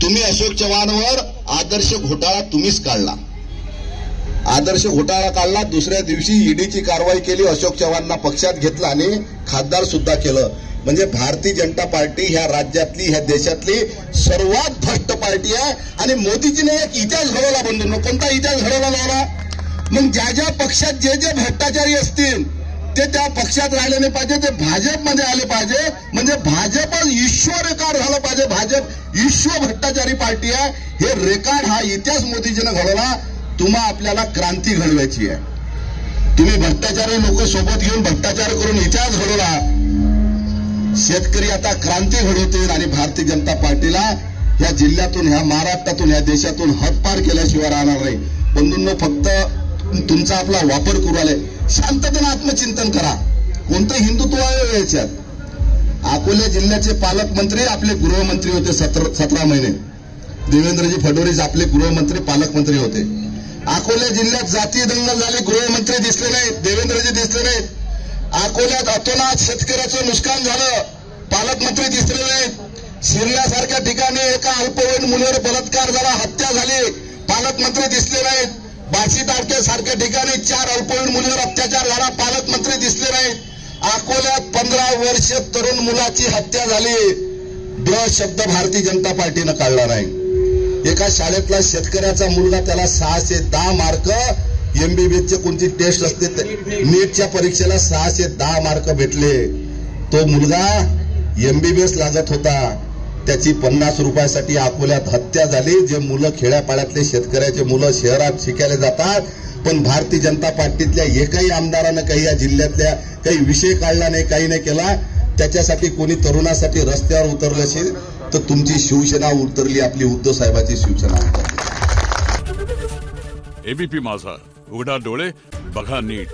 तुम्ही अशोक चव्हाणवर आदर्श घोटाळा तुम्हीच काढला, आदर्श घोटाळा काढला. दुसऱ्या दिवशी ईडीची कारवाई केली, अशोक चव्हाणना पक्षात घेतलं आणि खासदार सुद्धा केलं. म्हणजे भारतीय जनता पार्टी ह्या राज्यातली ह्या देशातली सर्वात भ्रष्ट पार्टी आहे. आणि मोदीजीने एक इतिहास घडवला बंधूंनो. कोणता इतिहास घडवला लावला? मग ज्या ज्या पक्षात जे जे भ्रष्टाचारी असतील ते त्या पक्षात राहिले नाही पाहिजे, ते भाजपमध्ये आले पाहिजे. म्हणजे भाजप ईश्वर रेकॉर्ड झालं पाहिजे. भाजप ईश्वर भ्रष्टाचारी पार्टी आहे. हे रेकॉर्ड हा इतिहास मोदीजीने घडवला. तुम्हा आपल्याला क्रांती घडवायची आहे. तुम्ही भ्रष्टाचारी लोक सोबत घेऊन भ्रष्टाचार करून इतिहास घडवला. शेतकरी आता क्रांती घडवतील आणि भारतीय जनता पार्टीला ह्या जिल्ह्यातून, ह्या महाराष्ट्रातून, ह्या देशातून हद्दपार केल्याशिवाय राहणार नाही. बंधूंनो, फक्त तुमचा आपला वापर करू आले. शांततेने आत्मचिंतन करा. कोणतं हिंदुत्व आहे याच्यात? अकोला जिल्ह्याचे पालकमंत्री आपले गृहमंत्री होते 17 महिने. देवेंद्रजी फडणवीस आपले गृहमंत्री पालकमंत्री होते. अकोला जिल्ह्यात जातीय दंगल झाली, गृहमंत्री दिसले नाहीत, देवेंद्रजी दिसले नाहीत. अकोल्यात अतोनात शेतकऱ्याचं नुकसान झालं, पालकमंत्री दिसले नाहीत. शिरल्यासारख्या ठिकाणी एका अल्पवयीन मुलीवर बलात्कार झाला, हत्या झाली, पालकमंत्री दिसले नाहीत. बाशी तारखेसारख्या ठिकाणी 4 अल्पवयीन मुलीवर अत्याचार झाला, पालकमंत्री दिसले नाहीत. अकोल्यात 15 वर्ष तरुण मुलाची हत्या झाली, ड शब्द भारतीय जनता पार्टीनं काढला नाही. एका शाळेतला शेतकऱ्याचा मुलगा, त्याला 610 मार्क, एमबीबीएसचे कोणती टेस्ट असते, नीटच्या परीक्षेला 610 मार्क भेटले. तो मुलगा एमबीबीएस लागत होता, त्याची 50 रुपयासाठी अकोल्यात हत्या झाली. जे मुलं खेड्यापाड्यातले शेतकऱ्याचे मुलं शहरात शिकायला जातात, पण भारतीय जनता पार्टीतल्या एकही आमदारानं काही या जिल्ह्यातल्या काही विषय काढला नाही, काही नाही केला. त्याच्यासाठी कोणी तरुणासाठी रस्त्यावर उतरलं असेल तर तुमची शिवसेना उतरली, आपली उद्धव साहेबांची शिवसेना उतरली. एबीपी माझा, उघडा डोळे बघा नीट.